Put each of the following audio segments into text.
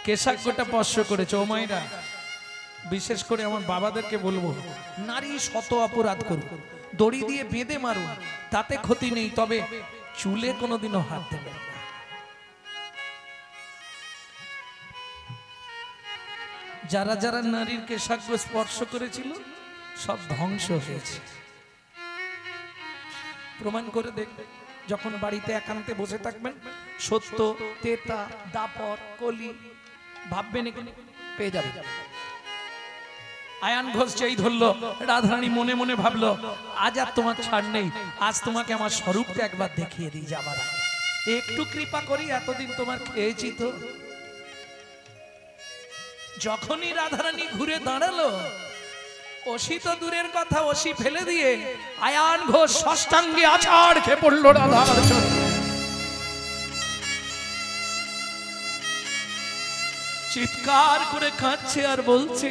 কেশাগ্যটা স্পর্শ করেছে। ও মায়েরা, বিশেষ করে আমার বাবাদেরকে বলবো, নারী শত অপরাধ করুক, দড়ি দিয়ে বেঁধে মারুন, তাতে ক্ষতি নেই, তবে চুলে কোনোদিনও হাত দেবেন না। যারা যারা নারীর কেশাগ্য স্পর্শ করেছিল সব ধ্বংস হয়েছে। প্রমাণ করে দেখবে, যখন বাড়িতে একান্তে বসে থাকবেন, সত্য, তেতা, দাপর, কলি ভাববেন, এখানে পেয়ে যাবে। আয়ান ঘোষ যেই ধরলো, রাধারানী মনে মনে ভাবলো, আজ আর তোমার ছাড় নেই, আজ তোমাকে আমার স্বরূপটা একবার দেখিয়ে দিই যাবার আগে, একটু কৃপা করি, এতদিন তোমার খেয়েছি তো। যখনই রাধারানী ঘুরে দাঁড়ালো, অসি তো দূরের কথা, অসি ফেলে দিয়ে আয়ান ঘোষ ষষ্ঠাঙ্গে আছাড় খেয়ে পড়লো রাধার চরণে। চিৎকার করে কাঁদছে আর বলছে,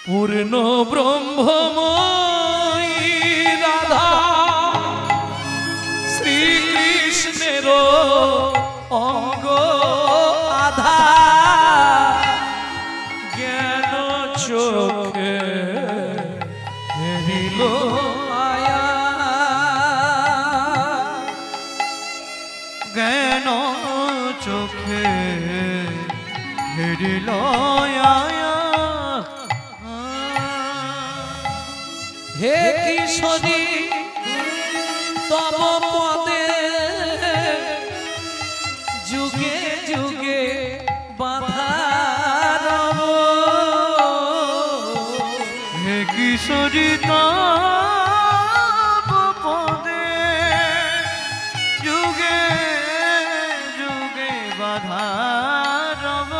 পূর্ণ ব্রহ্মময়ী রাধা শ্রীকৃষ্ণের অঙ্গ আধা, জ্ঞান চোখে হেরিল আয়া, জ্ঞান চোখে হেরিল আয়া। হে কিশোরী তব পদে যুগে যুগে বাধা রব, হে কিশোরী তব পদে যুগে যুগে বাধা রব।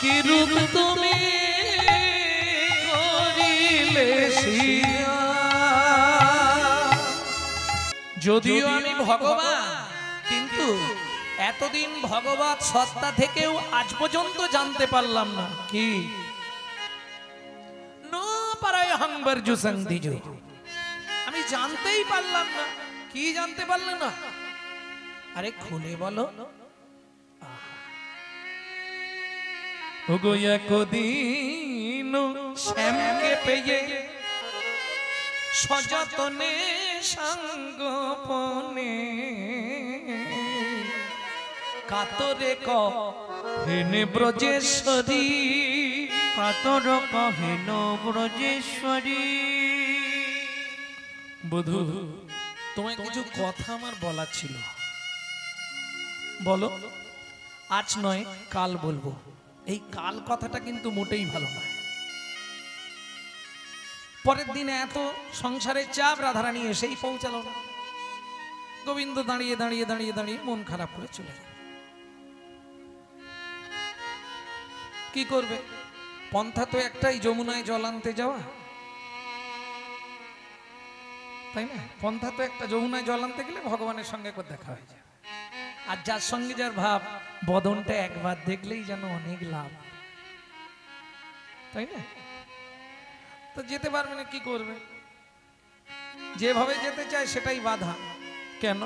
কি রূপ তুমি করিলে শিয়া। যদিও আমি ভগবান, কিন্তু এতদিন ভগবত সত্তা থেকেও আজ পর্যন্ত জানতে পারলাম না কি আমি জানতেই পারলাম না। কি জানতে পারলে না? আরে খুলে বলো। একদিন শ্যামকে পেয়ে সযতনে সঙ্গোপনে কাতরে কহেন ব্রজেশ্বরী, কাতর কহেন ব্রজেশ্বরী। বধূ, তোমায় কিছু কথা আমার বলার ছিল, বলো। আজ নয় কাল বলবো। এই কাল কথাটা কিন্তু মোটেই ভালো নয়। পরের দিনে এত সংসারের চাপ, রাধারানী এসেই পৌঁছালো না। গোবিন্দ দাঁড়িয়ে দাঁড়িয়ে দাঁড়িয়ে দাঁড়িয়ে মন খারাপ করে চলে গেল। কি করবে? পন্থা তো একটাই, যমুনায় জল আনতে যাওয়া, তাই না? পন্থা তো একটা, যমুনায় জল আনতে গেলে ভগবানের সঙ্গে একবার দেখা হয়ে যায়। আর যার সঙ্গে যার ভাব, বদনটা একবার দেখলেই যেন অনেক লাভ, তাই না? তো যেতে পারবে না, কি করবে? যেভাবে যেতে চায় সেটাই বাধা। কেন?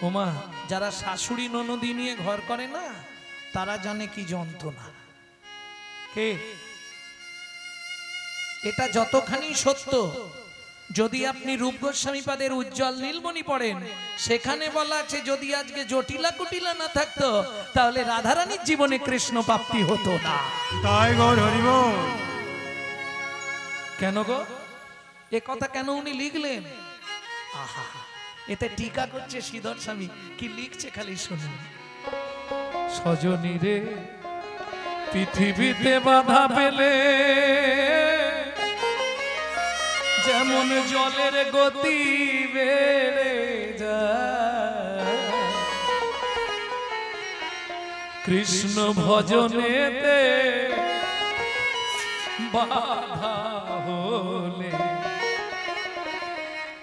ওমা, যারা শাশুড়ি ননদি নিয়ে ঘর করে না, তারা জানে কি যন্ত্রণা। কে? এটা যতখানি সত্য, যদি আপনি রূপ গোস্বামী পাদের উজ্জ্বল নীলমণি পড়েন, সেখানে বলা আছে যদি আজকে জটিলা কুটিলা না থাকতো, তাহলে রাধারানীর জীবনে কৃষ্ণ প্রাপ্তি হতো না। তাই গৌর হরিব। কেন গো? এ কথা কেন উনি লিখলেন? আহা, এতে টিকা করছে শ্রীধর স্বামী। কি লিখছে খালি শুনুন। সজনী রে পৃথিবীতে বাধা পেলে যেমন জলের গতি বেড়ে যায়, কৃষ্ণ ভজনেতে বাধা হলে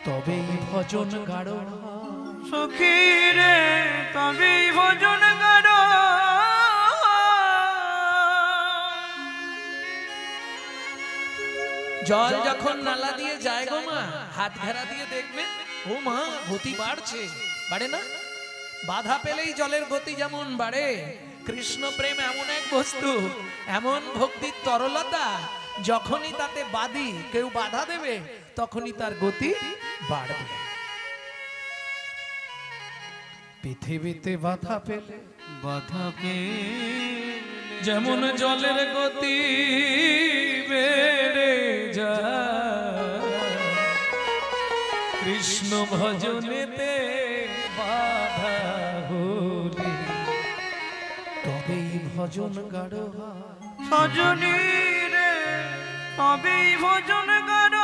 তবেই ভজন গাঢ় সখী রে, তবেই ভজন গাঢ়। জল যখন নালা দিয়ে যায় গো মা, হাত ঘেরা দিয়ে দেখবে, ও মা গতি বাড়ছে, বাড়ে না? বাধা পেলেই জলের গতি যেমন বাড়ে, কৃষ্ণ প্রেম এমন এক বস্তু, এমন ভক্তির তরলতা, যখনই তাতে বাধি কেউ বাধা দেবে তখনই তার গতি বাড়বে। পৃথিবীতে বাধা পেলে যেমন জলের গতি বেড়ে যায়, কৃষ্ণ ভজনেতে বাধা হলে তবেই ভজন গাঢ় হয়। সজনী রে তবেই ভজন গাঢ়,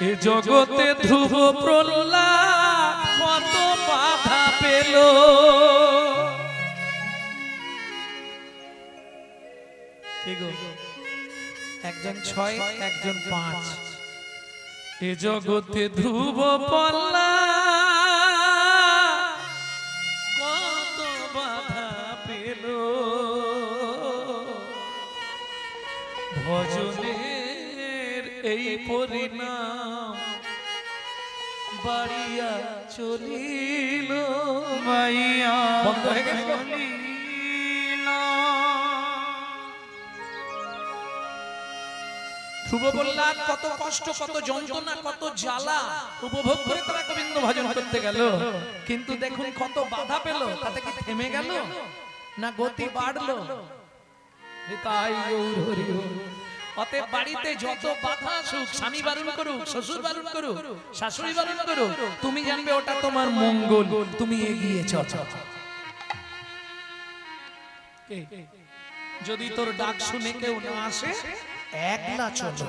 এ জগতে ধ্রুব প্রহ্লাদ কত বাধা পেল, কি গো একজন 6 একজন 5, এ জগতে ধ্রুব প্রহ্লাদ কত বাধা পেল, ভজনের এই পরিণাম বাড়িয়া চলিল। বাইয়া বন্ধ হয়ে গেল। ধ্রুব প্রহ্লাদ কত কষ্ট, কত যন্ত্রণা, কত জ্বালা উপভোগ করে তারা গোবিন্দ ভজন করতে গেল, কিন্তু দেখুন কত বাধা পেল, তাতে কি থেমে গেল না গতি বাড়লো? তাই গৌর হরি হরি। অতএব বাড়িতে যত বাধা আসুক, স্বামী বারণ করুক, শ্বশুর বারণ করুক, শাশুড়ি বারণ করুক, তুমি জানবে ওটা তোমার মঙ্গল, তুমি এগিয়ে চলো। যদি তোর ডাক শুনে কেউ না আসে, একলা চলো।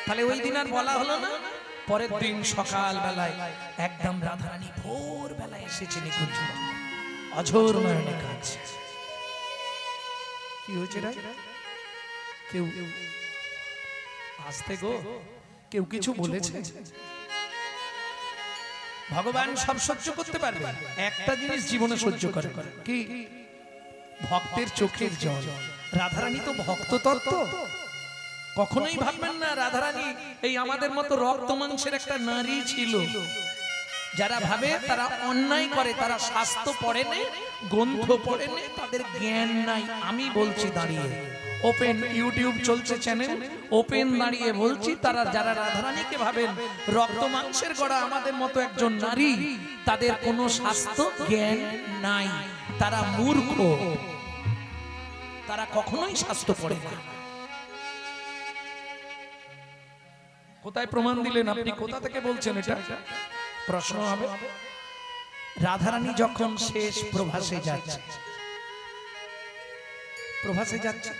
তাহলে ওই দিন আর বলা হলো না? পরের দিন সকাল বেলায় একদম রাধারানী ভোর বেলায় এসেছে নিকুঞ্জ, অঝোর নয়নে কাঁদছে। কি হয়েছে রে? কেউ আসতে গো, কেউ কিছু বলেছে? ভগবান সব সহ্য করতে পারবে, একটা জিনিস জীবনে সহ্য করে, কি? ভক্তের চোখের জল। রাধারানী তো ভক্ত তত্ত্ব, কখনোই ভাববেন না রাধারানী এই আমাদের মতো রক্ত মাংসের একটা নারী ছিল। যারা ভাবে তারা অন্যায় করে, তারা শাস্ত্র পড়ে নেই, গ্রন্থ পড়ে নেই, তাদের জ্ঞান নাই। আমি বলছি দাঁড়িয়ে, ওপেন ইউটিউব চলছে চ্যানেল, ওপেন দাঁড়িয়ে বলছি, তারা যারা রাধারানীকে ভাবেন রক্ত মাংসের গড়া আমাদের মতো একজন নারী, তাদের কোনো শাস্ত্র জ্ঞান নাই, তারা মূর্খ, তারা কখনোই শাস্ত্র পড়ে না। কোথায় প্রমাণ দিলেন আপনি? কোথা থেকে বলছেন এটা? প্রশ্ন হবে। রাধারানী যখন শেষ প্রভাসে যাচ্ছে, প্রভাসে যাচ্ছে,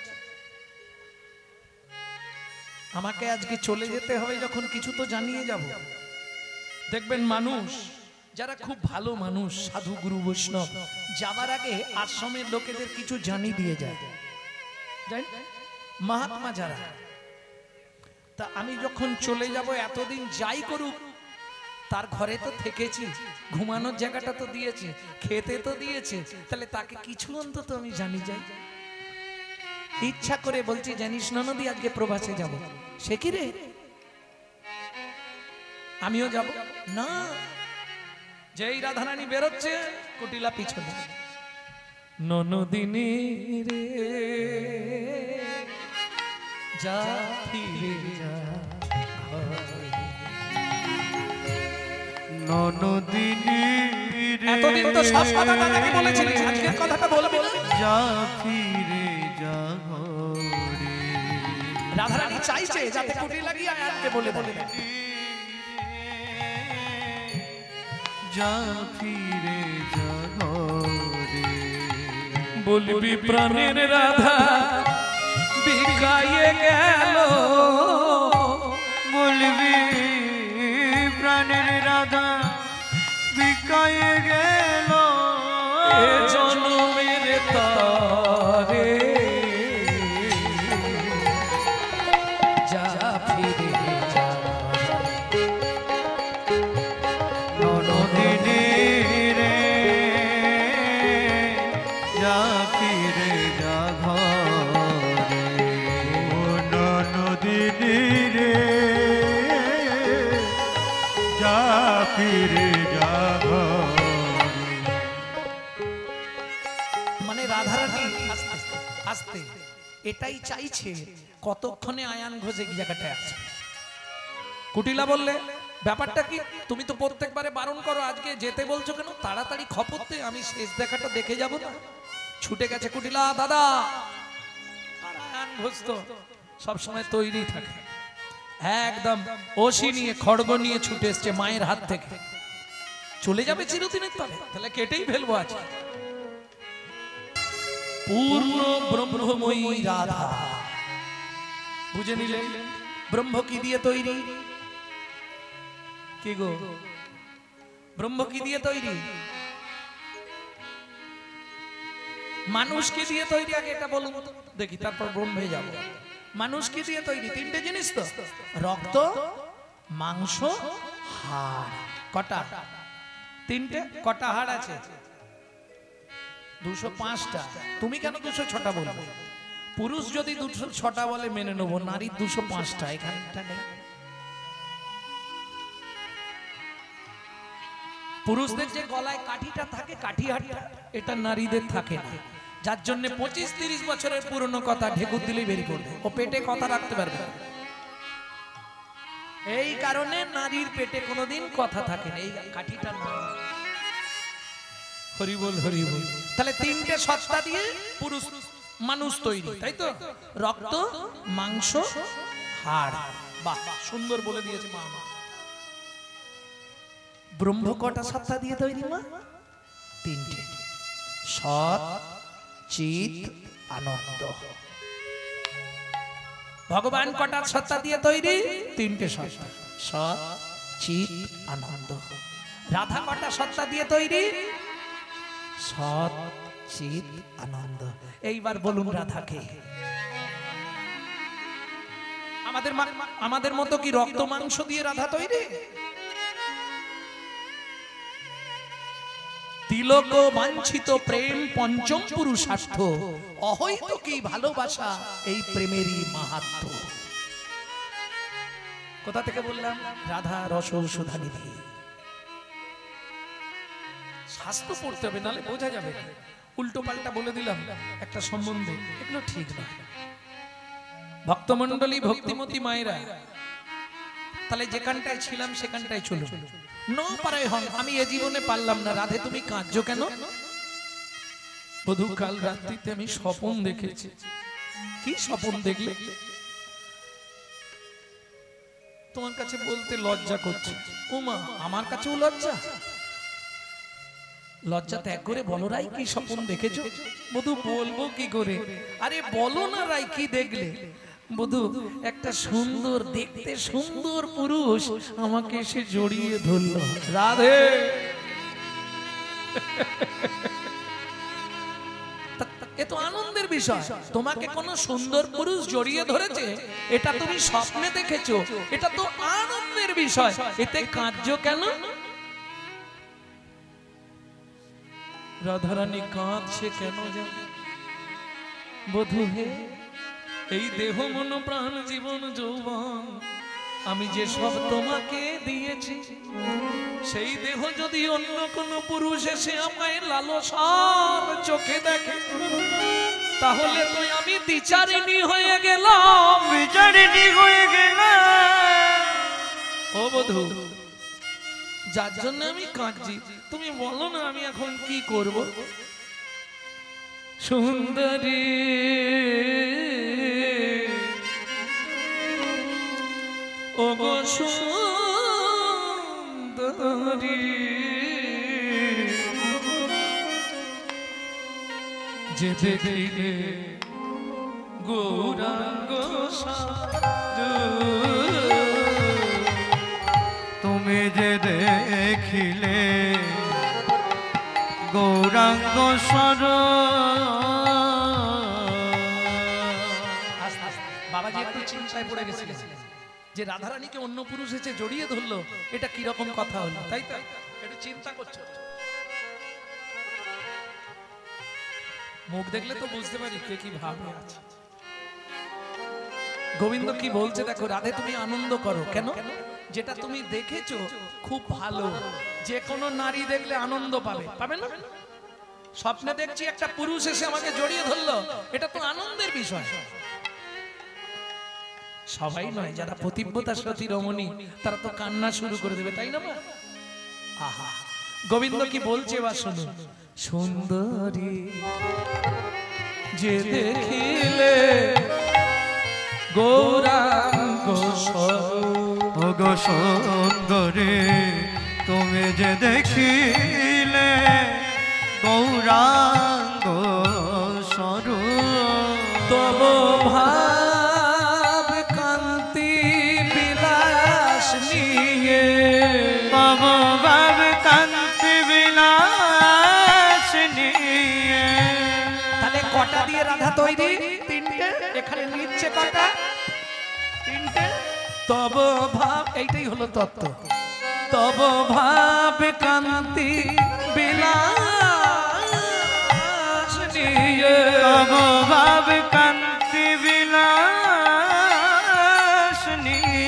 আমাকে আজকে চলে যেতে হবে যখন, কিছু তো জানিয়ে যাব। দেখবেন মানুষ যারা খুব ভালো মানুষ, সাধু গুরু বৈষ্ণব, যাবার আগে আশ্রমের লোকেদের কিছু জানিয়ে দিয়ে যায়। মহাত্মা যারা, তা আমি যখন চলে যাব, এতদিন যাই করুক তার ঘরে তো থেকেছি, ঘুমানোর জায়গাটা তো দিয়েছে, খেতে তো দিয়েছে, তাহলে তাকে কিছু অন্তত আমি জানি যাই। ইচ্ছা করে বলছি, জানিস ননদি আজকে প্রবাসে যাব। সে কি রে, আমিও যাব না? যেই রাধারানী বেরোচ্ছে, কুটিলা পিছনে, ননদিনী রে যা ফিরে যা, ননদিনী রে এতদিন তো সব কথা দাদাকে বলেছিলি, আজকের কথাটা বলবি না? যা ফিরে যা ঘরে। রাধারানী চাইছে যাতে কুটি লাগিয়ে আয়াতকে বলে বলে যা ফিরে যা ঘরে। বলবি প্রাণের রাধা বিকায়ে গেল, বলবি প্রাণের রাধা বিকায়ে গেল, এ জন্মের তরে যা ফিরে যা, ননদিনী রে যা ফিরে যা ঘরে। ফিরে জাগরে। মানে রাধারানী আস্তে আস্তে এটাই চাইছে কতক্ষণে আয়ান ঘোষ এই জায়গাটায় আছে। কুটিলা বললে ব্যাপারটা কি, তুমি তো প্রত্যেকবারে বারণ করো, আজকে যেতে বলছো কেন? তাড়াতাড়ি খপরতে, আমি শেষ দেখাটা দেখে যাব না। ছুটে গেছে কুটিলা, দাদা। আর আয়ান ঘোষ তো সবসময় তৈরি থাকে, একদম ওসি নিয়ে খড়গ নিয়ে ছুটে এসছে মায়ের হাত থেকে। চলে যাবে চিরদিনের তলে, তাহলে কেটেই ফেলবো আজ। পূর্ণ ব্রহ্মময়ী রাধা, বুঝে নিলে ব্রহ্ম কি দিয়ে তৈরি? কি গো, ব্রহ্ম কি দিয়ে তৈরি? মানুষ কি দিয়ে তৈরি? আগে এটা বলুন তো দেখি, তারপর ব্রহ্মে যাব। মানুষ কি দিয়ে তৈরি? তিনটে জিনিস তো, রক্ত, মাংস, হাড়। কটা? তিনটে। কটা হাড় আছে? 205টা। তুমি কেন 206টা বলবে? পুরুষ যদি 206টা বলে মেনে নেবো, নারীর 205টা। এখানটা নেই। পুরুষদের যে গলায় কাঠিটা থাকে, কাঠি হাড়টা, এটা নারীদের থাকে না। যার জন্য 25-30 বছরের পুরনো কথা ঢেকুর দিলেই বেরিয়ে পড়বে, ও পেটে কথা রাখতে পারবে না। এই কারণে নারীর পেটে কোনোদিন কথা থাকে না, এই কাঠিটা না। হরি বল, হরি বল। তাহলে তিনটে সত্তা দিয়ে পুরুষ মানুষ তৈরি, তাই তো? রক্ত, মাংস, হাড়। বাহ, সুন্দর বলে দিয়েছে মা। ব্রহ্ম কটা সত্তা দিয়ে তৈরি মা? তিনটে, সৎ, চিত, আনন্দ। ভগবান কটা সত্তা দিয়ে তৈরি? তিনটে সত্তা, সৎ, চিত, আনন্দ। রাধা কটা সত্তা দিয়ে তৈরি? সৎ, চিত, আনন্দ। এইবার বলুন রাধাকে। আমাদের মতো কি রক্ত মাংস দিয়ে রাধা তৈরি? তিলক বাঞ্ছিত প্রেম পঞ্চম পুরুষার্থ, অহৈতুকী ভালোবাসা এই প্রেমেরই মাহাত্ম্য। কোথা থেকে বললাম? রাধা রস সুধা নিধি। শাস্ত্র পড়তে হবে, নালে বোঝা যাবে না। উল্টো পাল্টা বলে দিলাম একটা সম্বন্ধে, এগুলো ঠিক না। ভক্তমন্ডলী, ভক্তিমতী মায়েরা, তাহলে যেখানটায় ছিলাম সেখানটায় চলো। ন পারে হন, আমি এ জীবনে পারলাম না। রাধে তুমি কাঁদছো কেন? বধূ, কাল রাত্রিতে আমি স্বপ্ন দেখেছি। কি স্বপ্ন দেখলে? তোমার কাছে বলতে লজ্জা করছে। ওমা, আমার কাছেও লজ্জা? লজ্জা ত্যাগ করে বলো রাই, কি স্বপ্ন দেখেছো? বধূ, বলবো কি করে? আরে বলো না রাই, কি দেখলে? বধূ, একটা সুন্দর, দেখতে সুন্দর পুরুষ আমাকে এসে জড়িয়ে ধরলো। রাধে, এ তো আনন্দের বিষয়। তোমাকে কোন সুন্দর পুরুষ জড়িয়ে ধরেছে, এটা তুমি স্বপ্নে দেখেছো, এটা তো আনন্দের বিষয়। এতে কাঁদছো কেন? রাধারানী কাঁদছে কেন জানো? বধূ হে, এই দেহ মন প্রাণ জীবন যৌবন আমি যে সব তোমাকে দিয়েছি, সেই দেহ যদি অন্য কোন পুরুষ এসে আমায় লালসার চোখে দেখে, তাহলে তো আমি বিচারিণী হয়ে গেলাম। বিচারিণী হয়ে গেলাম। ও বধূ, যার জন্য আমি কাঁদছি, তুমি বলো না আমি এখন কি করব? সুন্দরী, ও গো সুন্দরী, যে দেখিলে গৌরাঙ্গ সাজু, তুমি যে দেখিলে গৌরাঙ্গ সর। বাবাজি একটু চিন্তায় পড়ে গেছিলেন যে রাধারানীকে অন্য পুরুষ এসে জড়িয়ে ধরলো, এটা কি রকম কথা হলো, তাই তো একটু চিন্তা করছো। মুখ দেখলে তো বুঝতে পারি কে কি ভাবে আছে। গোবিন্দ কি বলছে দেখো, রাধে তুমি আনন্দ করো। কেন? যেটা তুমি দেখেছো খুব ভালো, যে কোনো নারী দেখলে আনন্দ পাবে, পাবে না? স্বপ্নে দেখছি একটা পুরুষ এসে আমাকে জড়িয়ে ধরলো, এটা তো আনন্দের বিষয়। সবাই নয়, যারা পতিব্রতা সতী রমণী তারা তো কান্না শুরু করে দেবে, তাই না? আহা, গোবিন্দ কি বলছে বা শুনুন। সুন্দরী যে দেখিলে গৌরাঙ্গ স্বরূপ, ওগো সুন্দরী তুমি যে দেখিলে গৌরাঙ্গ স্বরূপ, তব ভাব কান্তি বিলাস নিয়ে, তব ভাব কান্তি বিলাস নিয়ে। তাহলে কটা দিয়ে রাধা তৈরি? তিনটে। এখানে নিচ্ছে কটা? তিনটে। তব ভাব, এইটাই হলো তত্ত্ব। তব ভাব কান্তি বিলাস নিয়ে, তব ভাব কান্তি বিলাস নিয়ে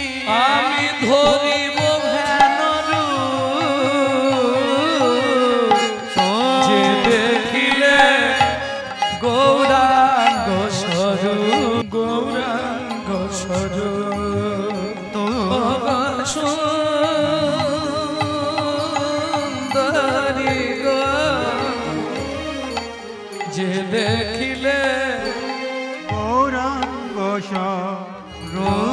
আমি ধরিব হেন রূপ, যে দেখিলে গৌরাঙ্গ স্বরূপ, গৌরাঙ্গ স্বরূপ। সুন্দরী গো যে দেখিলে গৌরাঙ্গ স্বরূপ।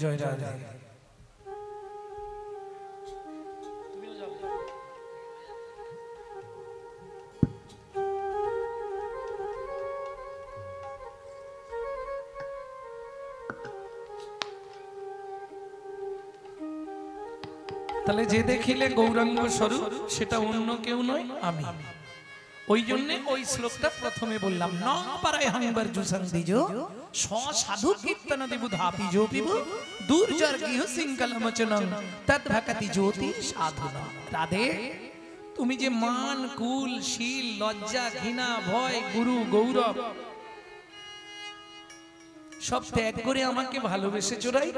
জয় রাধে। তাহলে যে দেখিলে গৌরাঙ্গ স্বরূপ সেটা অন্য কেউ নয়, আমি। ওই জন্য ওই শ্লোকটা প্রথমে বললাম, ন পারায় হাঙ্গার জুসান দিজো স সাধু কীর্তন দেবু ধাপি জো পিবু দুর্জর গৃহ সিংকল মচনং তদ ভকতি জ্যোতি সাধনা। রাধে তুমি যে মান কুল শীল লজ্জা ঘৃণা ভয় গুরু গৌরব সব ত্যাগ করে আমাকে ভালোবেসে চোরাই,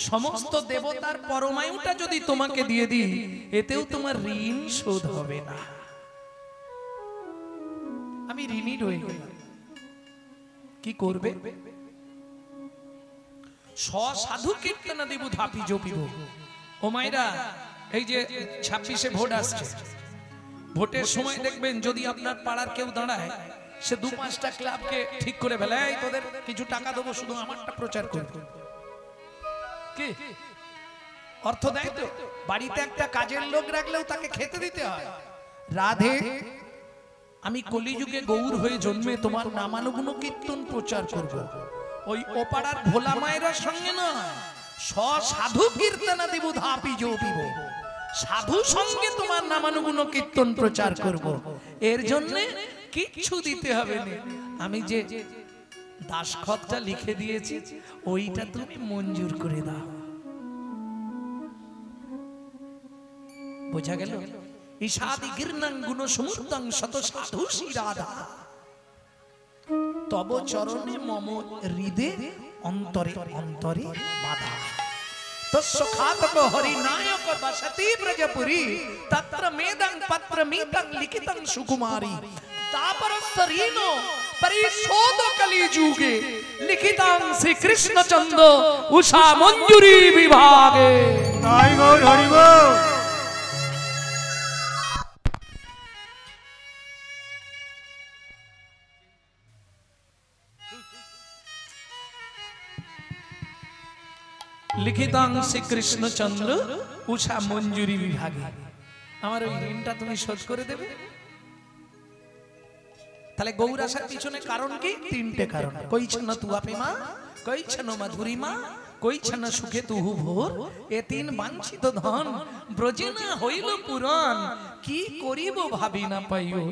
সমস্ত দেবতার পরমায়ুটা যদি তোমাকে দিয়ে দিই এতেও তোমার ঋণ শোধ হবে না। আমি ঋণী রয়ে গেলাম, কি করবে? সাধু কীর্তন দেব ধাপি জপিব। ও মাইরা, এই যে 26-এ ভোট আসছে, ভোটের সময় দেখবেন যদি আপনার পাড়ার কেউ দাঁড়ায়, সে 2-5টা ক্লাবকে ঠিক করে ফেলে, এই তোদের কিছু টাকা দেবো, শুধু আমারটা প্রচার করবে। কি অর্থ দেয় তো? বাড়িতে একটা কাজের লোক রাখলেও তাকে খেতে দিতে হয়। রাধে আমি কলিযুগে গৌর হয়ে জন্মে তোমার নামানুগুণ কীর্তন প্রচার করব, ওই ওপাড়ার ভোলা মায়ের সঙ্গে নয়, সাধু কীর্তন দেব ধাপি জপিব, সাধু সঙ্গে তোমার নামানুগুণ কীর্তন প্রচার করব। এর জন্য কিচ্ছু দিতে হবে না, আমি যে দাসখতটা লিখে দিয়েছি ওইটা তুমি মঞ্জুর করে দাও। বোঝা গেল? ঈশাদি গির্ণং গুণ সমুদ্রং শত সাধু শিরাধা তব চরণে মম হৃদে অন্তরে অন্তরে বাধা। তস্য খাতক হরি নায়ক বসতি ব্রজপুরী তত্র মেদং পত্র মিতং লিখিতং সুকুমারী তাপরস্তরীনো পরিশোধ কলিযুগে লিখিতং শ্রী কৃষ্ণ চন্দ্র উষা মঞ্জুরি বিভাগে। তাই গৌর হরি বল। লিখিতাং শ্রী কৃষ্ণচন্দ্র উষা মঞ্জুরি বিভাগে। আমার ওই ঋণটা তুমি শোধ করে দেবে। তাহলে গৌর আসার পিছনে কারণ কি? 3টে কারণ। কইছন তুয়া প্রেমা, কইছন মধুরিমা, কইছন সুখে তুহু ভোর, এ 3 বাঞ্ছিত ধন ব্রজে না হইল পুরাণ, কি করিব ভাবি না পাইও।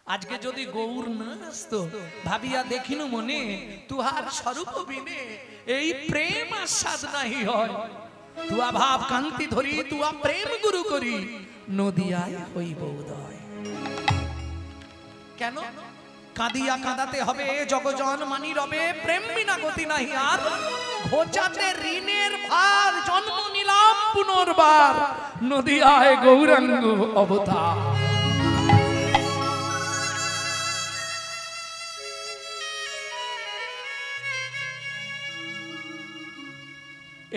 আজকে যদি গৌর না আসতো, ভাবিয়া দেখিনু মনে তুহার স্বরূপ বিনে এই প্রেম আস্বাদ নাহি হয়। তুয়া ভাব কান্তি ধরি তুয়া প্রেম গুরু করি নদিয়ায় হইব উদয়। কেন কাঁদিয়া কাঁদাতে হবে জগজন মানি রবে, প্রেম বিনা গতি নাহি আর, ঘোচাতে ঋণের ভার, জন্ম নিলাম পুনর্বার নদিয়ায় গৌরাঙ্গ অবতার।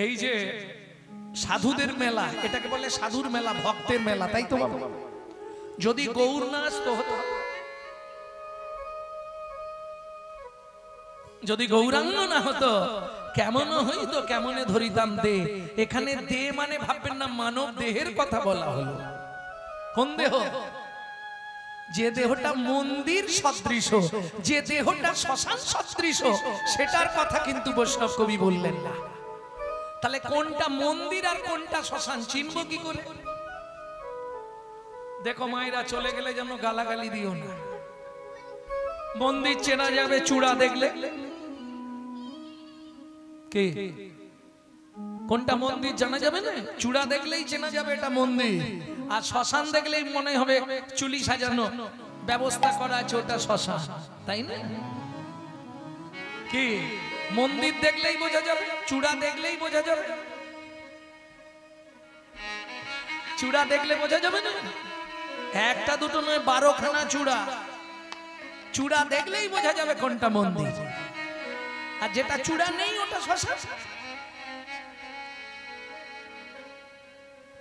এই যে সাধুদের মেলা, এটাকে বলে সাধুর মেলা, ভক্তের মেলা, তাই তো বাবা? যদি গৌর না আসতো, যদি গৌরাঙ্গ না হতো কেমন হইতো, কেমনে ধরিতাম দে। এখানে দে মানে ভাববেন না মানব দেহের কথা বলা হলো। কোন দেহ? যে দেহটা মন্দির সদৃশ, যে দেহটা শ্মশান সদৃশ, সেটার কথা কিন্তু বৈষ্ণব কবি বললেন না। তাহলে কোনটা মন্দির আর কোনটা শ্মশান চিনব কি করে? দেখো মায়েরা, চলে গেলে যেন গালাগালি দিও না। মন্দির চেনা যাবে চূড়া দেখলে। কে কোনটা মন্দির জানা যাবে না? চূড়া দেখলেই চেনা যাবে এটা মন্দির। আর শ্মশান দেখলেই মনে হবে চুলি সাজানো ব্যবস্থা করা আছে, ওটা শ্মশান, তাই না? কি মন্দির দেখলেই বোঝা যাবে, চূড়া দেখলেই বোঝা যাবে? চূড়া দেখলে বোঝা যাবে না? একটা দুটো নয়, 12খানা চূড়া। চূড়া দেখলেই বোঝা যাবে কোনটা মন্দির, আর যেটা চূড়া নেই ওটা শ্মশান।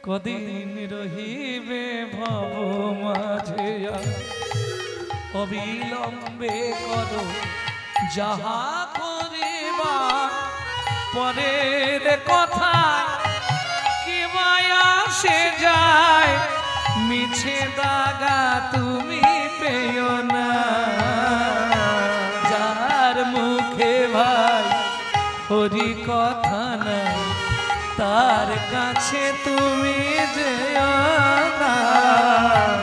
কদিন রহিবে ভব মাঝে অবিলম্বে করো যাহা করিবা, পরের কথা কি মায়া সে যায়, মিছে দাগা তুমি পেও না। যার মুখে ভাই হরি কথা না, তার কাছে তুমি যেও না।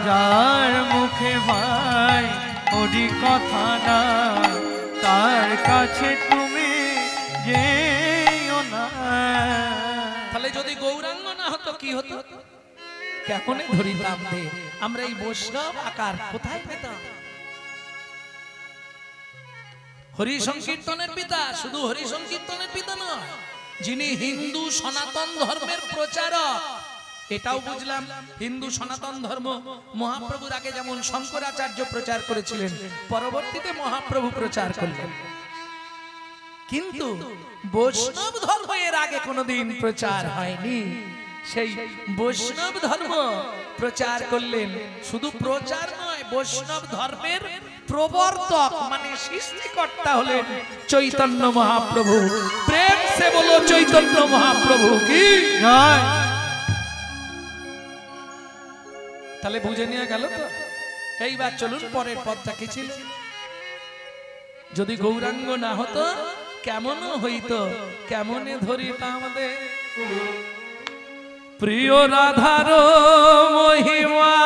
যার মুখে ভাই হরি কথা না, তার কাছে তুমি যেও না। তাহলে যদি গৌরাঙ্গ না হতো কি হতো? কেমনে ধরিতাম দে? আমরা এই বৈষ্ণব আকার কোথায় পেতাম? হরি সংকীর্তনের পিতা, শুধু হরি সংকীর্তনের পিতা নয়, যিনি হিন্দু সনাতন ধর্মের প্রচারক। এটাও বুঝলাম, হিন্দু সনাতন ধর্ম মহাপ্রভুর আগে যেমন শঙ্করাচার্য প্রচার করেছিলেন, পরবর্তীতে মহাপ্রভু প্রচার করলেন। কিন্তু বৈষ্ণব ধর্ম এর আগে কোনোদিন প্রচার হয়নি। সেই বৈষ্ণব ধর্ম প্রচার করলেন, শুধু প্রচার নয়, বৈষ্ণব ধর্মের প্রবর্তক মানে সৃষ্টিকর্তা হলেন চৈতন্য মহাপ্রভু। প্রেম সে বলো চৈতন্য মহাপ্রভু কি জয়। তাহলে বুঝে নিয়ে গেল তো? এইবার চলুন পরের পদটা কি ছিল। যদি গৌরাঙ্গ না হতো কেমন হইতো, কেমনে ধরিতাম দে। প্রিয় রাধার মহিমা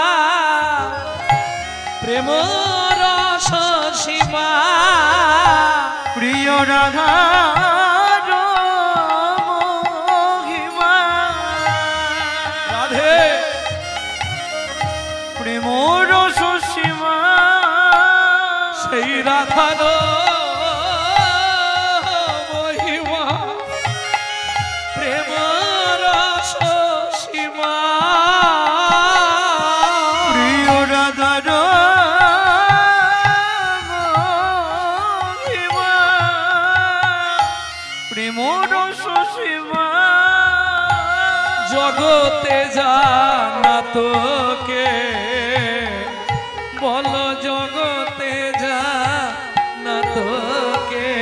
প্রেম রস সীমা, প্রিয় রাধার মহিমা, রাধে প্রেম রস সীমা, সেই রাধার মহিমা প্রেম রস সীমা, প্রিয় রাধার মহিমা, প্রেম রস সীমা। জগতে জানা তোকে বলো, জগতে জানা তোকে,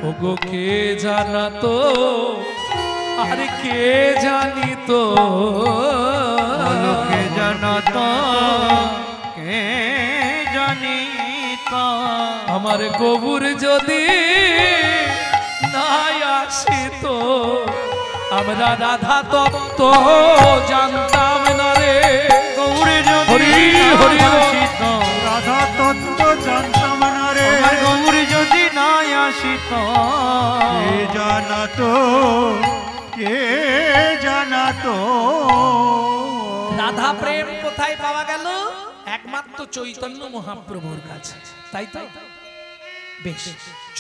ওগো কে জানা তো আর কে জানি তো, কে জানা তো কে জানি তো। আমার গবুর যদি নাই আসিত, আমরা রাধা তত্ত্ব জানতাম না রে। গৌরে হরি হরি রাধা তত্ত্ব জানতাম না রে। গৌরে যদি নাই আসিত কে জানাতো কে জানাতো রাধা প্রেম কোথায় পাওয়া গেল? একমাত্র চৈতন্য মহাপ্রভুর কাছে, তাই তো? বেশ,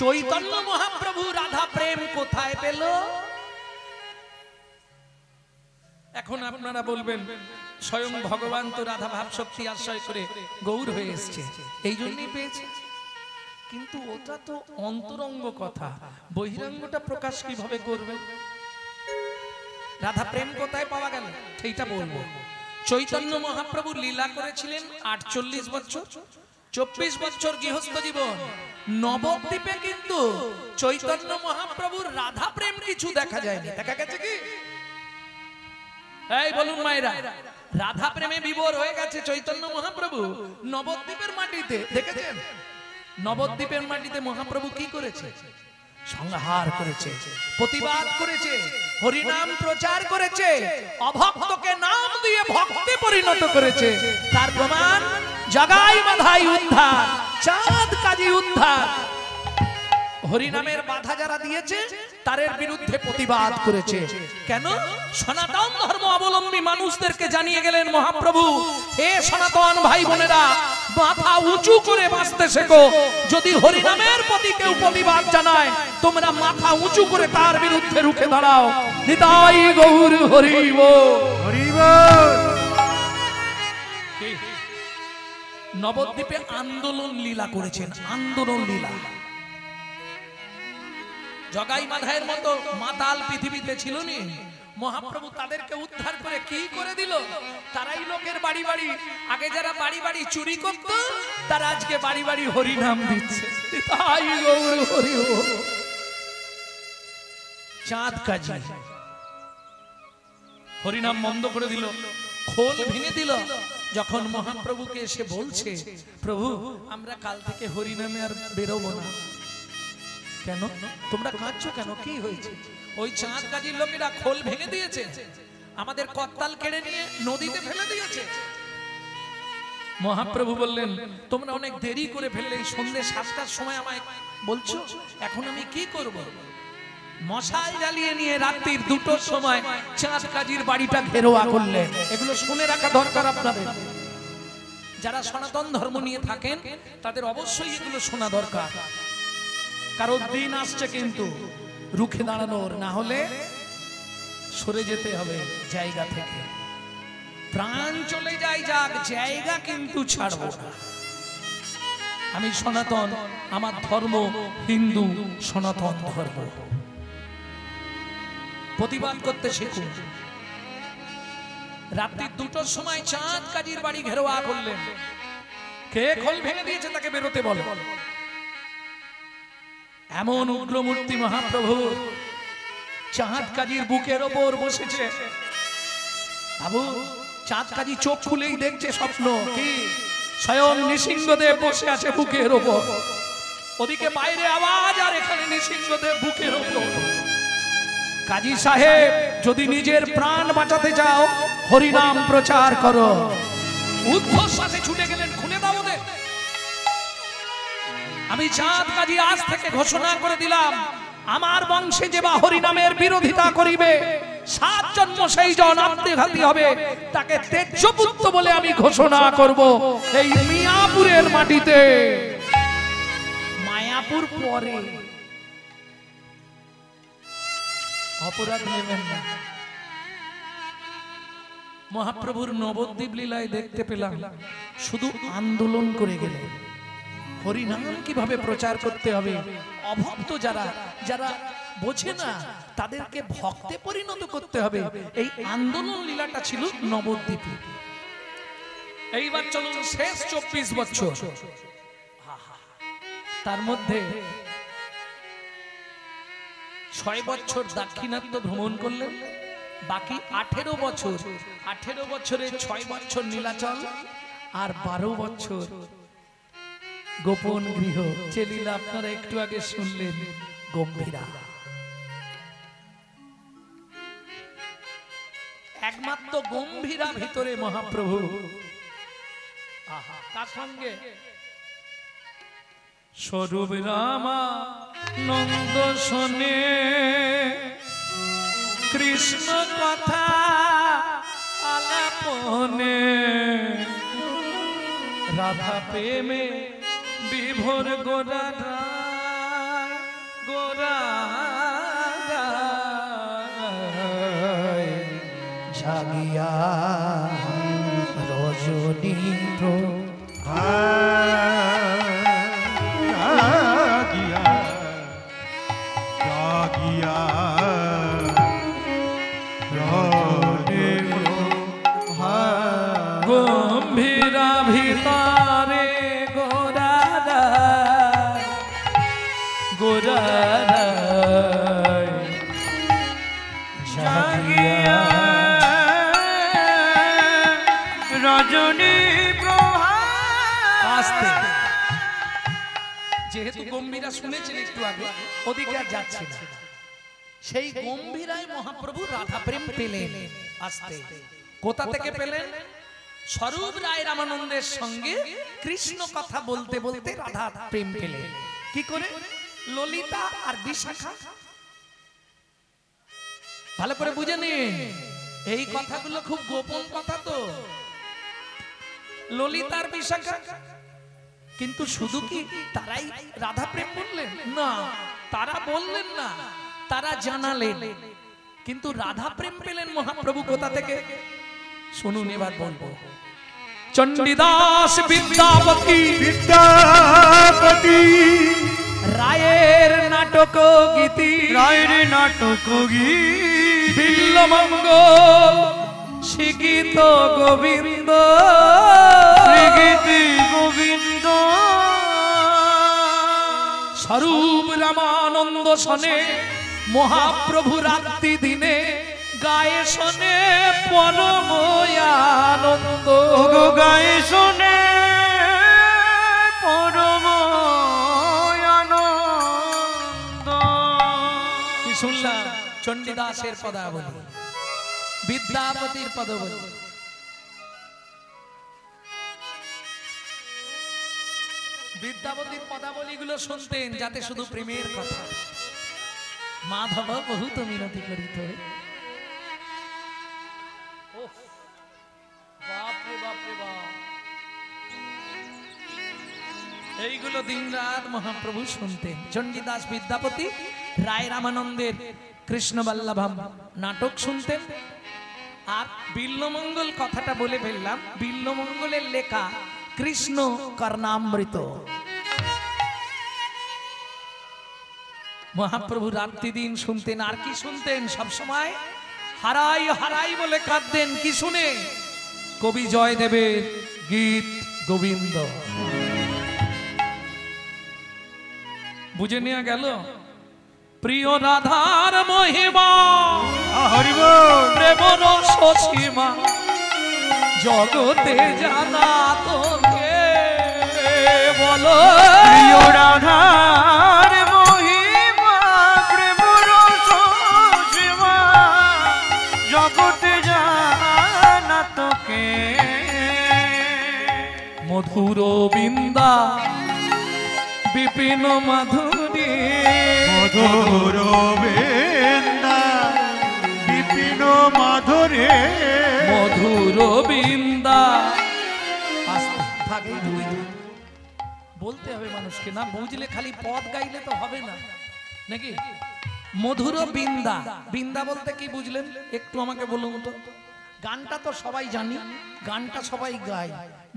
চৈতন্য মহাপ্রভু রাধা প্রেম কোথায় পেল? এখন আপনারা বলবেন স্বয়ং ভগবান তো রাধা ভাব শক্তি আশ্রয় করে গৌর হয়ে এসেছে, এই জন্যই পেয়েছে। কিন্তু ওটা তো অন্তরঙ্গ কথা, বহিরঙ্গটা প্রকাশ কিভাবে করবে? রাধা প্রেম কোথায় পাওয়া গেল সেইটা বলবো। চৈতন্য মহাপ্রভু লীলা করেছিলেন 48 বছর, 24 বছর গৃহস্থ জীবন। নবদ্বীপে কিন্তু চৈতন্য মহাপ্রভুর রাধা প্রেম কিছু দেখা যায়নি। দেখা গেছে কি? এই বলুন মায়েরা, রাধা প্রেমে বিভোর হয়ে গেছে চৈতন্য মহাপ্রভু নবদ্বীপের মাটিতে। দেখেছেন নবদ্বীপের মাটিতে মহাপ্রভু কি করেছে? সংহার করেছে, প্রতিবাদ করেছে, হরিনাম প্রচার করেছে, অভক্তকে নাম দিয়ে ভক্তে পরিণত করেছে। তার প্রমাণ জগাই মাধাই উদ্ধার, চাঁদ কাজী উদ্ধার। হরিনামের বাধা যারা দিয়েছে তাদের বিরুদ্ধে প্রতিবাদ করেছে। কেন? সনাতন ধর্ম অবলম্বী মানুষদেরকে জানিয়ে গেলেন মহাপ্রভু, হে সনাতন ভাই বোনেরা, মাথা উঁচু করে বাঁচতে শেখো। যদি হরিনামের প্রতি কেউ প্রতিবাদ জানায়, তোমরা মাথা উঁচু করে তার বিরুদ্ধে রুখে দাঁড়াও। নিতাই গৌর হরি বল, হরি বল। নবদ্বীপে আন্দোলন লীলা করেছেন, আন্দোলন লীলা। জগাই মাধায়ের মতো মাতাল পৃথিবীতে ছিল নি। মহাপ্রভু তাদেরকে উদ্ধার করে কি করে দিল? তারাই লোকের বাড়ি বাড়ি, আগে যারা বাড়ি বাড়ি চুরি করত, তারা আজকে বাড়ি বাড়ি হরি নাম দিচ্ছে। তাই গৌর হরি বল। চাঁদ কাজী হরিনাম বন্ধ করে দিল, খোল ভেঙে দিল। যখন মহাপ্রভুকে এসে বলছে, প্রভু আমরা কাল থেকে হরিনামে আর বেরোবো না। কেন? তোমরা কাঁদছো কেন? কি হয়েছে? ওই চাঁদ কাজীর লোকেরা খোল ভেঙে দিয়েছে, আমাদের করতাল কেড়ে নিয়ে নদীতে ফেলে দিয়েছে। মহাপ্রভু বললেন, তোমরা অনেক দেরি করে ফেললে, সন্ধ্যে 7টার সময় আমায় বলছো, এখন আমি কি করব? মশাল জ্বালিয়ে নিয়ে রাত্রির 2টোর সময় চাঁদ কাজীর বাড়িটা ঘেরোয়া করলেন। এগুলো শুনে রাখা দরকার আপনাদের। যারা সনাতন ধর্ম নিয়ে থাকেন তাদের অবশ্যই এগুলো শোনা দরকার। কারণ দিন আসছে কিন্তু রুখে দাঁড়ানোর, না হলে সরে যেতে হবে জায়গা থেকে। প্রাণ চলে যায় যাক, জায়গা কিন্তু ছাড়বো না। আমি সনাতন, আমার ধর্ম হিন্দু সনাতন ধর্ম। প্রতিবাদ করতে শিখুন। রাত্রি 2টোর সময় চাঁদ কাজীর বাড়ি ঘেরোয়া করলেন। কে খোল ভেঙে দিয়েছে তাকে বেরোতে বলে। এমন উগ্রমূর্তি মহাপ্রভু চাঁদ কাজীর বুকের ওপর বসেছে। বাবু, চাঁদ কাজী চোখ খুলেই দেখছে স্বপ্ন। কি? স্বয়ং নৃসিংহদেব বসে আছে বুকের ওপর। ওদিকে বাইরে আওয়াজ, আর এখানে নৃসিংহদেব বুকের ওপর। কাজী সাহেব, যদি নিজের প্রাণ বাঁচাতে চাও হরিনাম প্রচার করো। উদ্ধশ্বাসে ছুটে গেলেন, খুলে দাও ওদের। আমি চাঁদ কাজী আজ থেকে ঘোষণা করে দিলাম, আমার বংশে যে বা হরিনামের বিরোধিতা করিবে 7 জন্ম সেই জন আত্মঘাতী হবে, তাকে তেজপুত্র বলে আমি ঘোষণা করব এই মিয়াপুরের মাটিতে। মায়াপুর পরে, অপরাধ নেবেন না। মহাপ্রভুর নবদ্বীপ লীলায় দেখতে পেলাম শুধু আন্দোলন করে গেলেন। হরিনাম কিভাবে প্রচার করতে হবে, অভক্ত যারা যারা বোঝে না তাদেরকে ভক্তে পরিণত করতে হবে, এই আন্দোলন লীলাটা ছিল নবদ্বীপে। এইবার চলুন শেষ 24 বছর। তার মধ্যে 6 বছর দাক্ষিণাত্য ভ্রমণ করলেন, বাকি 18 বছর। 18 বছরে 6 বছর নীলাচল আর 12 বছর গোপন গৃহ। যে লীলা আপনারা একটু আগে শুনলেন, গম্ভীরা। একমাত্র গম্ভীরা ভিতরে মহাপ্রভু। তার সঙ্গে স্বরূপ রামা নন্দ শোনে কৃষ্ণ কথা আলাপনে রাধা প্রেমে বিভোর গোরা গোরা জাগিয়া রজনী জাগিয়া জাগিয়া গম্ভীরা ভিতরে গোরা গোরা জাগিয়া রজনী প্রভা। আসতে যেহেতু গম্ভীরা শুনেছেন একটু আগে, ওদিকে আর যাচ্ছে না। সেই গম্ভীরায় মহাপ্রভু রাধা প্রেম পেলেন। আসতে কোথা থেকে পেলেন? স্বরূপ রায় রামানন্দের সঙ্গে কৃষ্ণ কথা বলতে বলতে রাধা প্রেম পেলেন। কি করে? ললিতা আর বিশাখা। ভালো করে বুঝে নিন, এই কথাগুলো খুব গোপন কথা তো। ললিতা আর বিশাখা, কিন্তু শুধু কি তারাই রাধা প্রেম বললেন? না, তারা বললেন না, তারা জানালেন। কিন্তু রাধা প্রেম পেলেন মহাপ্রভু কোথা থেকে? শুনুন, এবার বলবো। চণ্ডীদাস বিদ্যাপতি বিদ্যাপতি রায়ের নাটক গীতি, রায়ের নাটক গীত, বিল্লমঙ্গল শিগীত গোবিন্দ, শ্রীগীতি গোবিন্দ। স্বরূপ রামানন্দ শোনে মহাপ্রভু রাত্রি দিনে গায়ে শোনে পরম আনন্দ। গায়ে শোনে পরম আনন্দ। কি শুনলাম? চণ্ডীদাসের পদাবলী, বিদ্যাপতির পদাবলী। বিদ্যাপতির পদাবলী গুলো শুনতেন যাতে শুধু প্রেমের কথা। মাধব বহুত মিনতি করিত। বাপরে বাপরে বাপ, এইগুলো দিন রাত মহাপ্রভু শুনতেন। চণ্ডীদাস বিদ্যাপতি রায় রামানন্দের কৃষ্ণ বল্লভম নাটক শুনতেন। আর বিল্লমঙ্গল কথাটা বলে ফেললাম, বিল্লমঙ্গলের লেখা কৃষ্ণ কর্ণামৃত। মহাপ্রভু রাত্রি দিন শুনতেন। আর কি শুনতেন? সব সময় হারাই হারাই বলে কাঁদতেন। কি শুনে? কবি জয়দেবের গীত গোবিন্দ। বুঝে নেওয়া গেল? প্রিয় রাধার মহিমা, হরিব প্রেম রস সীমা জগতে জানা তোকে বলো। প্রিয় রাধার মহিমা, প্রেম রস সীমা জগতে জানা তোকে। মধুর বিন্দা বিপিন মাধুরী, মধুর বেন্দা বিপিন মাধুরে। মধুর বিন্দা। বলতে হবে মানুষকে, না বুঝলে খালি পদ গাইলে তো হবে না নাকি? মধুর বিন্দা, বিন্দা বলতে কি বুঝলেন একটু আমাকে বলুন তো। গানটা তো সবাই জানি, গানটা সবাই গায়।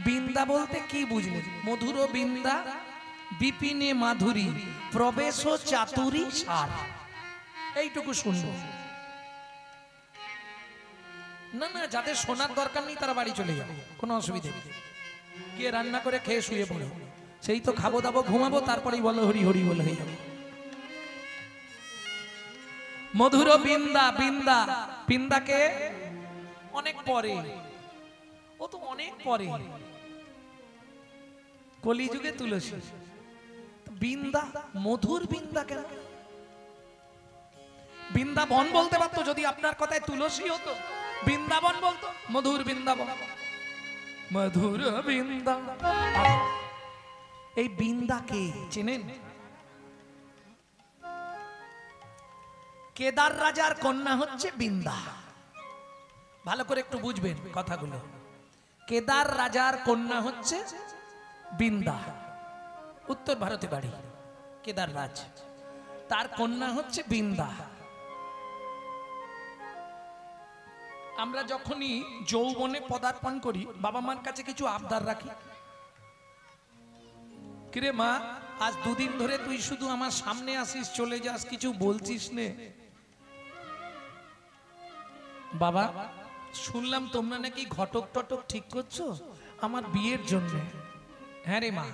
বিন্দা বলতে কি বুঝলেন? মধুর বিন্দা বিপিনে মাধুরী প্রবেশ চাতুরী সার। এইটুকু শুনবো। না না, যাদের শোনার দরকার নেই তারা বাড়ি চলে যাবে, কোনো অসুবিধা নেই। গিয়ে রান্না করে খেয়ে শুয়ে পড়ো, সেই তো খাবো দাবো ঘুমাবো, তারপরেই বলো হরি হরি বলে হয়ে যাবে। মধুর বিন্দা, বিন্দা বিন্দাকে অনেক পরে, ও তো অনেক পরে, কলিযুগে তুলসী। বিন্দা, মধুর বিন্দা কেন? বৃন্দাবন বলতে পারতো যদি আপনার কথায় তুলসী হতো। বৃন্দাবন বলতো, মধুর বৃন্দাবন, মধুর বৃন্দা। এই বৃন্দা কে চেনেন? কেদার রাজার কন্যা হচ্ছে বৃন্দা। ভালো করে একটু বুঝবেন কথাগুলো। কেদার রাজার কন্যা হচ্ছে বৃন্দা, উত্তর ভারতে বাড়ি কেদার রাজ, তার কন্যা হচ্ছে বৃন্দা। আমরা যখনই যৌবনে পদার্পণ করি বাবা মার কাছে কিছু আবদার রাখি। কিরে মা, আজ দুদিন ধরে তুই শুধু আমার সামনে আসিস, চলে যাস, কিছু বলছিস নে। বাবা শুনলাম তোমরা নাকি ঘটক টটক ঠিক করছো আমার বিয়ের জন্য। হ্যাঁ রে মা,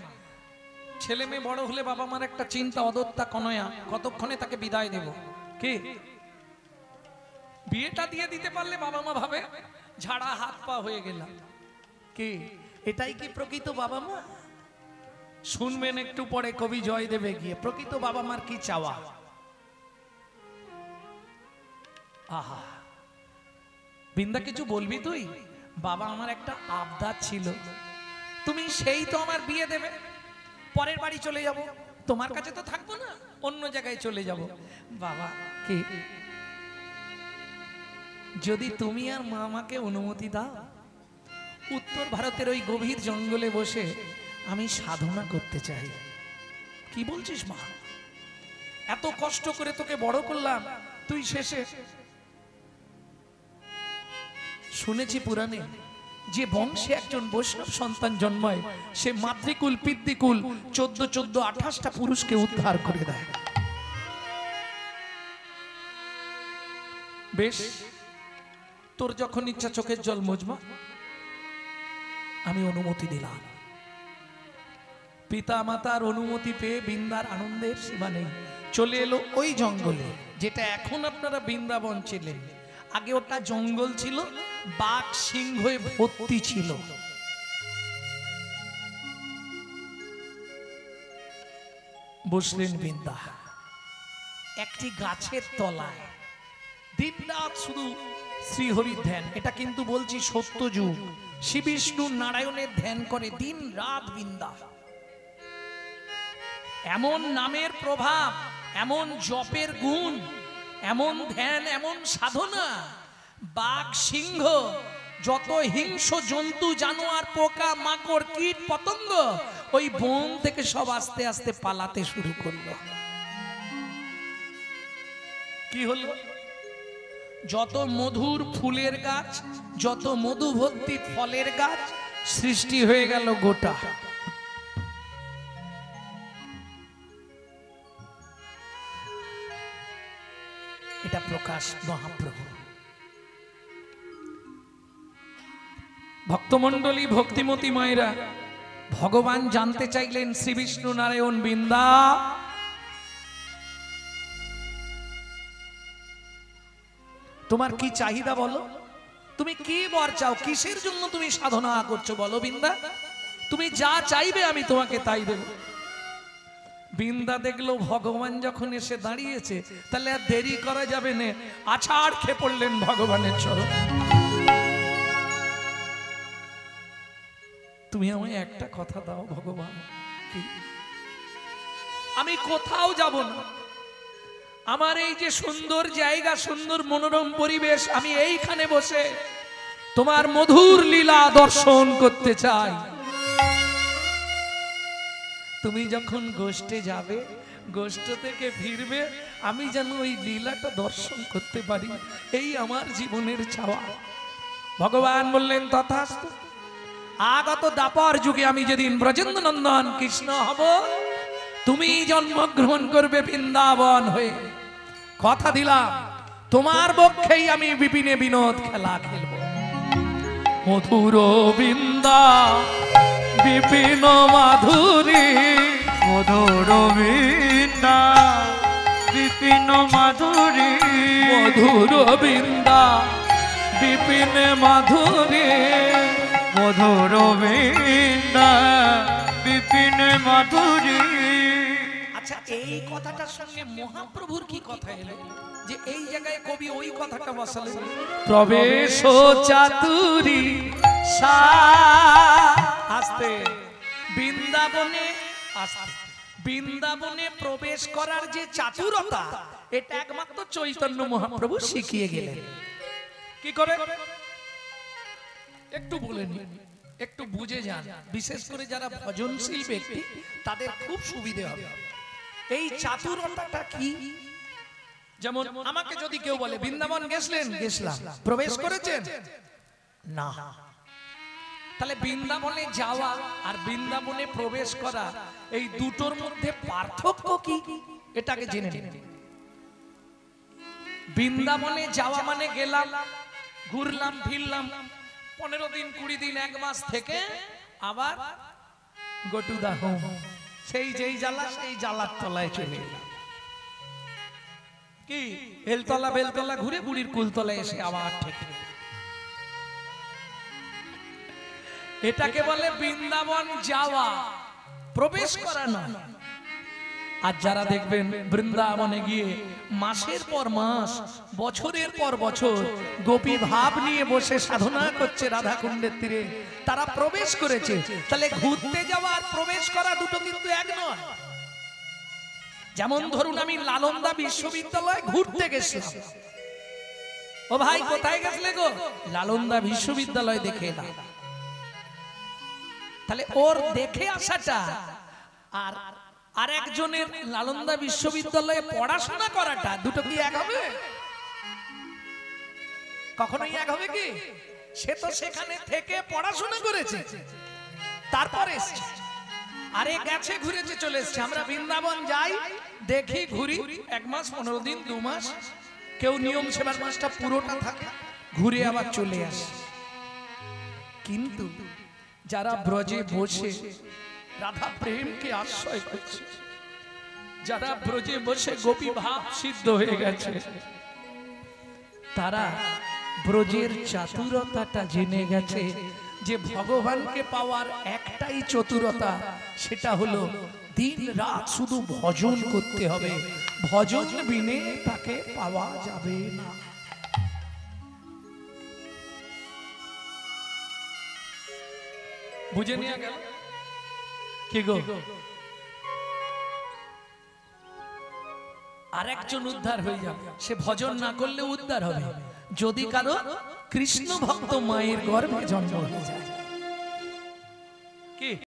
ছেলে মেয়ে বড় হলে বাবা মার একটা চিন্তা, অদত্তা কনয়া, কতক্ষণে তাকে বিদায় দেব। কে বিয়েটা দিয়ে দিতে পারলে বাবা মা ভাবে ঝাড়া হাত পা হয়ে গেলাম। কে এটাই কি প্রকৃত বাবা মা? শুনবেন একটু পরে কবি জয়দেবে গিয়ে প্রকৃত বাবা মার কি চাওয়া। আহা, বৃন্দা কিছু বলবি তুই? বাবা আমার একটা আবদার ছিল, তুমি সেই তো আমার বিয়ে দেবে, পরের বাড়ি চলে যাব, তোমার কাছে তো থাকবো না, অন্য জায়গায় চলে যাব। বাবা কি যদি তুমি আর মা আমাকে অনুমতি দাও, উত্তর ভারতের ওই গভীর জঙ্গলে বসে আমি সাধনা করতে চাই। কি বলছিস মা? এত কষ্ট করে তোকে বড় করলাম, তুই শেষে শুনেছি পুরাণে যে বংশে একজন বৈষ্ণব সন্তান জন্মায় সে মাতৃকুল পিতৃকুল 14-14-28টা পুরুষকে উদ্ধার করে দেয়। বেশ, তোর যখন ইচ্ছা চোখের জল মুজমা, আমি অনুমতি দিলাম। পিতা মাতার অনুমতি পেয়ে বৃন্দার আনন্দের সীমা নেই। চলে এলো ওই জঙ্গলে, যেটা এখন আপনারা বৃন্দাবন ছিলেন, আগে ওটা জঙ্গল ছিল, বাঘ সিংহে ভর্তি ছিল। বসলেন বৃন্দা একটি গাছের তলায়, দিনরাত শুধু শ্রীহরির ধ্যান। এটা কিন্তু বলছি সত্য যুগ, শ্রী বিষ্ণু নারায়ণের ধ্যান করে দিন রাত বৃন্দা। এমন নামের প্রভাব, এমন জপের গুণ, এমন ধ্যান, এমন সাধনা, বাঘ সিংহ যত হিংস্র জন্তু জানোয়ার পোকা মাকড় কীট পতঙ্গ ওই বন থেকে সব আস্তে আস্তে পালাতে শুরু করলো। কি হলো? যত মধুর ফুলের গাছ, যত মধু ভর্তি ফলের গাছ সৃষ্টি হয়ে গেল গোটা। এটা প্রকাশ মহাপ্রভু। ভক্তমণ্ডলী, ভক্তিমতী মায়েরা, ভগবান জানতে চাইলেন শ্রী বিষ্ণু নারায়ণ বৃন্দা তোমার কি চাহিদা বলো, তুমি কি বর চাও, কিসের জন্য তুমি সাধনা করছো বলো বৃন্দা, তুমি যা চাইবে আমি তোমাকে তাই দেব। বৃন্দা দেখলো ভগবান যখন এসে দাঁড়িয়েছে তাহলে আর দেরি করা যাবে না, আছাড় খেয়ে পড়লেন ভগবানের চরণ। তুমি আমায় একটা কথা দাও ভগবান, কি? আমি কোথাও যাব না, আমার এই যে সুন্দর জায়গা, সুন্দর মনোরম পরিবেশ, আমি এইখানে বসে তোমার মধুর লীলা দর্শন করতে চাই। তুমি যখন গোষ্ঠে যাবে, গোষ্ঠ থেকে ফিরবে, আমি যেন ওই লীলাটা দর্শন করতে পারি, এই আমার জীবনের চাওয়া। ভগবান বললেন তথাস্তু। আগত দাপর যুগে আমি যেদিন ব্রজেন্দ্র নন্দন কৃষ্ণ হব, তুমি জন্মগ্রহণ করবে বৃন্দাবন হয়ে। কথা দিলাম তোমার পক্ষেই আমি বিপিনে বিনোদ খেলা খেলব। মধুর বৃন্দা বিপিন মাধুরী, মধুর বৃন্দা বিপিন মাধুরী, মধুর বৃন্দা বিপিন মাধুরী, মধুর বৃন্দা বিপিন মাধুরী। আচ্ছা, এই কথাটার সঙ্গে মহাপ্রভুর কি কথা এলো যে এই জায়গায় কবি ওই কথাটা বসালেন? প্রবেশ চাতুরী আস্তে বৃন্দাবনে বৃন্দাবনে প্রবেশ করার যে চাতুরতা, এটা একমাত্র চৈতন্য মহাপ্রভু শিখিয়ে গেলেন। কি করে একটু বলে নিন, একটু বুঝে যান। বিশেষ করে যারা ভজনশীল ব্যক্তি তাদের খুব সুবিধে হবে। এই চাতুরতাটা কি? যেমন আমাকে যদি কেউ বলে বৃন্দাবন গেছিলেন, গেছিলাম। প্রবেশ করেছেন? না। তাহলে বৃন্দাবনে যাওয়া আর বৃন্দাবনে প্রবেশ করা, এই দুটোর মধ্যে পার্থক্য কি এটাকে জেনে নিন। বৃন্দাবনে যাওয়া মানে গেলাম, ঘুরলাম ফিরলাম, 15 দিন 20 দিন 1 মাস থেকে আবার গো টু দা হোম, সেই যেই জ্বালা সেই জ্বালার তলায় চলে এলাম। কি হেলতলা বেলতলা ঘুরে বুড়ির কুলতলায় এসে আবার ঠেকে। এটাকে বলে বৃন্দাবন যাওয়া, প্রবেশ করা নয়। আর যারা দেখবেন বৃন্দাবনে গিয়ে মাসের পর মাস, বছরের পর বছর গোপী ভাব নিয়ে বসে সাধনা করছে রাধাকুণ্ডের তীরে, তারা প্রবেশ করেছে। তাহলে ঘুরতে যাওয়া আর প্রবেশ করা দুটো কিন্তু এক নয়। যেমন ধরুন আমি নালন্দা বিশ্ববিদ্যালয় ঘুরতে গেছিলাম। ও ভাই কোথায় গেছিলে গো? নালন্দা বিশ্ববিদ্যালয় দেখে এলাম। তাহলে ওর দেখে আসাটা আর আরেকজনের নালন্দা বিশ্ববিদ্যালয়ে পড়াশোনা করাটা, দুটো কি এক হবে? কখনোই এক হবে কি? সে তো সেখানে থেকে পড়াশোনা করেছে, তারপরে এসেছে। আরে গেছে, ঘুরেছে, চলে এসেছে। আমরা বৃন্দাবন যাই, দেখি, ঘুরি, 1 মাস 15 দিন 2 মাস, কেউ নিয়ম সেবার মাসটা পুরোটা থাকে, ঘুরে আবার চলে আসে। কিন্তু যারা ব্রজে বসে রাধা প্রেমকে আশ্রয় করছে, যারা ব্রজে বসে গোপী ভাব সিদ্ধ হয়ে গেছে, তারা ব্রজের চাতুরতাটা জেনে গেছে যে ভগবানকে পাওয়ার একটাই চতুরতা, সেটা হলো দিন রাত শুধু ভজন করতে হবে। ভজন বিনে তাকে পাওয়া যাবে না। বুঝে নিয়ে গেল কি গো? আরেকজন উদ্ধার হয়ে যাবে, সে ভজন না করলে উদ্ধার হবে যদি কারো কৃষ্ণ ভক্ত মায়ের গর্ভে জন্ম হয়ে যায়।